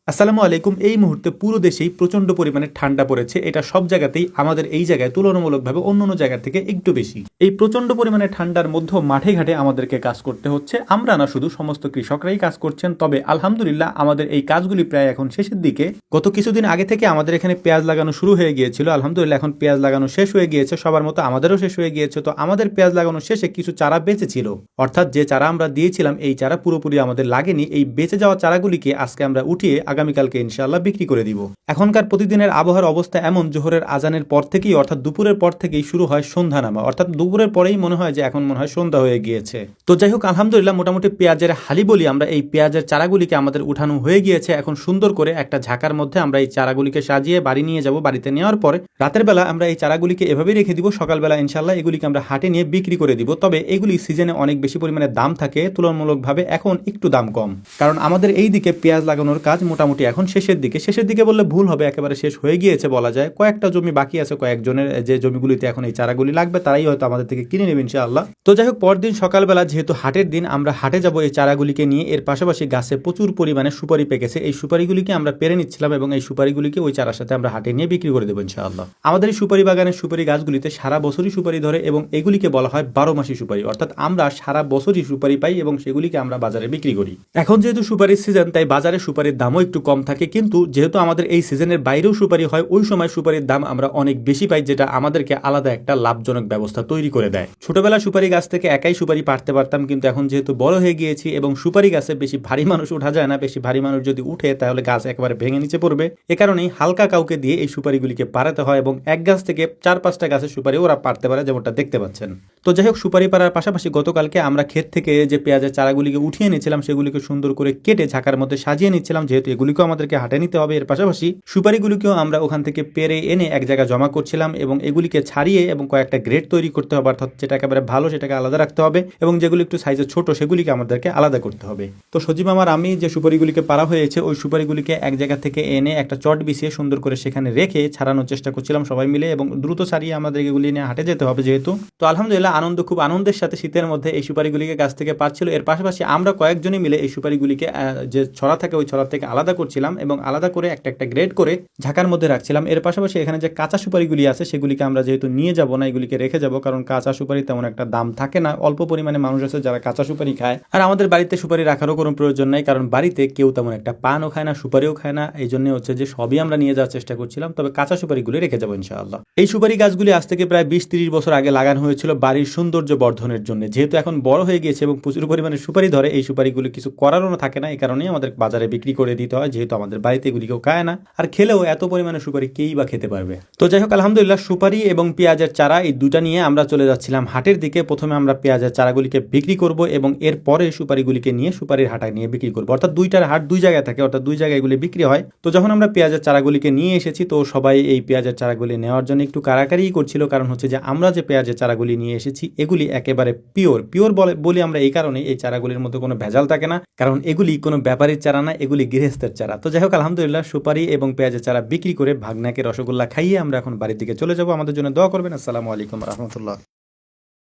আসসালামু আলাইকুম। এই মুহূর্তে পুরো দেশেই প্রচণ্ড পরিমাণে ঠান্ডা পড়েছে। এটা সব জায়গাতেই, আমাদের এই জায়গায় তুলনামূলকভাবে অন্যান্য জায়গা থেকে একটু বেশি। এই প্রচণ্ড পরিমাণে ঠান্ডার মধ্যেও মাঠে ঘাটে আমাদেরকে কাজ করতে হচ্ছে। আমরা না, শুধু সমস্ত কৃষকরাই কাজ করছেন। তবে আলহামদুলিল্লাহ আমাদের এই কাজগুলি প্রায় এখন শেষের দিকে। গত কিছুদিন আগে থেকে আমাদের এখানে পেঁয়াজ লাগানো শুরু হয়ে গিয়েছিল। আলহামদুলিল্লাহ এখন পেঁয়াজ লাগানো শেষ হয়ে গিয়েছে, সবার মতো আমাদেরও শেষ হয়ে গিয়েছে। তো আমাদের পেঁয়াজ লাগানো শেষে কিছু চারা বেঁচে ছিল, অর্থাৎ যে চারা আমরা দিয়েছিলাম এই চারা পুরোপুরি আমাদের লাগেনি। এই বেঁচে যাওয়া চারাগুলিকে আজকে আমরা উঠিয়ে আগামীকালকে ইনশাআল্লাহ বিক্রি করে দিব। এখনকার প্রতিদিনের আবহাওয়ার অবস্থা এমন, জোহরের আজানের পর থেকেই অর্থাৎ দুপুরের পর থেকেই শুরু হয় সন্ধ্যা নামা, অর্থাৎ দুপুরের পরেই মনে হয় যে এখন মনে হয় সন্ধ্যা হয়ে গিয়েছে। তো যাই হোক, আলহামদুলিল্লাহ মোটামুটি পেঁয়াজের হালি বলি আমরা, এই পেঁয়াজের চারাগুলিকে আমাদের উঠানো হয়ে গিয়েছে। এখন সুন্দর করে একটা ঝাঁকার মধ্যে আমরা এই চারাগুলিকে সাজিয়ে বাড়ি নিয়ে যাব। বাড়িতে নেওয়ার পরে রাতের বেলা আমরা এই চারাগুলিকে এভাবেই রেখে দিব, সকালবেলা ইনশাআল্লাহ এগুলিকে আমরা হাটে নিয়ে বিক্রি করে দিব। তবে এগুলি সিজনে অনেক বেশি পরিমাণে দাম থাকে, তুলনামূলকভাবে এখন একটু দাম কম, কারণ আমাদের এই দিকে পেঁয়াজ লাগানোর কাজ মোটামুটি এখন শেষের দিকে। শেষের দিকে বললে ভুল হবে, একেবারে শেষ হয়ে গিয়েছে বলা যায়। কয়েকটা জমি বাকি আছে, কয়েকজনের যে জমিগুলিতে এখন এই চারাগুলি লাগবে তারাই হয়তো আমাদের থেকে কিনে নেবে ইনশাআল্লাহ। তো যাই হোক, পরদিন সকালবেলা যেহেতু হাটের দিন, আমরা হাটে যাব এই চারাগুলিকে নিয়ে। এর পাশাপাশি গাছে প্রচুর পরিমাণে সুপারি পেকেছে, এই সুপারিগুলিকে আমরা পেরে নিচ্ছিলাম এবং এই সুপারিগুলিকে ওই চারার সাথে আমরা হাটে নিয়ে বিক্রি করে দেবো ইনশাআল্লাহ। আমাদের এই সুপারি বাগানের সুপারি গাছগুলিতে সারা বছরই সুপারি ধরে এবং এগুলিকে বলা হয় 12 মাসি সুপারি, অর্থাৎ আমরা সারা বছরই সুপারি পাই এবং সেগুলিকে আমরা বাজারে বিক্রি করি। এখন যেহেতু সুপারির সিজন, তাই বাজারে সুপারির দামও একটু কম থাকে, কিন্তু যেহেতু আমাদের এই সিজনের বাইরেও সুপারি হয়, ওই সময় সুপারির দাম আমরা অনেক বেশি পাই, যেটা আমাদেরকে আলাদা একটা লাভজনক ব্যবস্থা তৈরি করে দেয়। ছোটবেলা সুপারি গাছ থেকে একাই সুপারি পাড়তে পারতাম, কিন্তু এখন যেহেতু বড় হয়ে গিয়েছি এবং সুপারি গাছে বেশি ভারী মানুষ উঠা যায় না, বেশি ভারী মানুষ যদি উঠে তাহলে গাছ একেবারে ভেঙে নিচে পড়বে। এ কারণেই হালকা কাউকে দিয়ে এই সুপারিগুলিকে পাড়াতে হয় এবং এক গাছ থেকে 4-5টা গাছের সুপারি ওরা পাড়তে পারে, যেমনটা দেখতে পাচ্ছেন। তো যাই হোক, সুপারি পাড়ার পাশাপাশি গতকালকে আমরা ক্ষেত থেকে যে পেঁয়াজের চারাগুলিকে উঠিয়ে নিয়েছিলাম সেগুলিকে সুন্দর করে কেটে ঝাঁকার মধ্যে সাজিয়ে নিচ্ছিলাম, যেহেতু এগুলিকেও আমাদেরকে হাটে নিতে হবে। এর পাশাপাশি সুপারিগুলিকেও আমরা ওখান থেকে পেরে এনে এক জায়গায় জমা করছিলাম এবং এগুলিকে ছাড়িয়ে এবং কয়েকটা গ্রেড তৈরি করতে হবে, অর্থাৎ যেটা একেবারে ভালো সেটাকে আলাদা রাখতে হবে এবং যেগুলি একটু সাইজে ছোট সেগুলিকে আমাদেরকে আলাদা করতে হবে। তো সজীব আমার, আমি যে সুপারিগুলিকে পাড়া হয়েছে ওই সুপারিগুলিকে এক জায়গা থেকে এনে একটা চট বিছিয়ে সুন্দর করে সেখানে রেখে ছাড়ানোর চেষ্টা করছিলাম সবাই মিলে, এবং দ্রুত ছাড়িয়ে আমাদের এগুলি নিয়ে হাটে যেতে হবে যেহেতু। তো আলহামদুলিল্লাহ খুব আনন্দের সাথে শীতের মধ্যে এই সুপারিগুলিকে গাছ থেকে পাচ্ছিল। এর পাশাপাশি আমরা কয়েকজনই মিলে এই সুপারিগুলিকে যে ছড়া থাকে ওই ছড়া থেকে আলাদা করছিলাম এবং আলাদা করে একটা একটা গ্রেড করে ঝাঁকার মধ্যে রাখছিলাম। এর পাশাপাশি এখানে যে কাঁচা সুপারিগুলি আছে সেগুলিকে আমরা যেহেতু নিয়ে যাব না, এগুলিকে রেখে যাব, কারণ কাঁচা সুপারি তেমন একটা দাম থাকে না। অল্প পরিমাণে মানুষ আছে যারা কাঁচা সুপারি খায়, আর আমাদের বাড়িতে সুপারি রাখারও কোনো প্রয়োজন নাই, কারণ বাড়িতে কেউ তেমন একটা পানও খায় না, সুপারিও খায় না। এই জন্য হচ্ছে যে সবই আমরা নিয়ে যাওয়ার চেষ্টা করছিলাম, তবে কাঁচা সুপারিগুলি রেখে যাবো ইনশাআল্লাহ। এই সুপারি গাছগুলি আজ থেকে প্রায় 20-30 বছর আগে লাগানো হয়েছিল বাড়ির সৌন্দর্য বর্ধনের জন্য। যেহেতু এখন বড় হয়ে গিয়েছে এবং প্রচুর পরিমাণে সুপারি ধরে, এই সুপারিগুলি কিছু করারও থাকে না, এই কারণেই আমাদের বাজারে বিক্রি করে দিতে হয়, যেহেতু আমাদের বাড়িতে এগুলি কেউ খায় না, আর খেলেও এত পরিমাণে সুপারি কেই বা খেতে পারবে। তো যাই হোক, আলহামদুলিল্লাহ সুপারি এবং পেঁয়াজের চারা এই দুটা নিয়ে আমরা চলে যাচ্ছিলাম হাটের দিকে। প্রথমে আমরা পেঁয়াজের চারাগুলিকে বিক্রি করব এবং এরপরে সুপারিগুলিকে নিয়ে সুপারির হাটায় নিয়ে বিক্রি করবো, অর্থাৎ দুইটার হাট দুই জায়গায় থাকে, অর্থাৎ দুই জায়গায় এগুলি বিক্রি হয়। তো যখন আমরা পেঁয়াজের চারাগুলিকে নিয়ে এসেছি, তো সবাই এই পেঁয়াজের চারাগুলি নেওয়ার জন্য একটু কারাকারি করছিল, কারণ হচ্ছে যে আমরা যে পেঁয়াজের চারাগুলি নিয়ে এসেছি এগুলি একেবারে পিওর বলি আমরা এই কারণে, এই চারাগুলির মধ্যে কোনো ভেজাল থাকে না, কারণ এগুলি কোনো ব্যাপারীর চারা না, এগুলি গৃহস্থের চারা। তো যাই হোক, আলহামদুলিল্লাহ সুপারি এবং পেঁয়াজের চারা বিক্রি করে ভাগনাকে রসগোল্লা খাইয়ে আমরা এখন বাড়ির দিকে চলে যাব। আমাদের জন্য দোয়া করবেন। আসসালামু আলাইকুম রহমতুল্লাহ।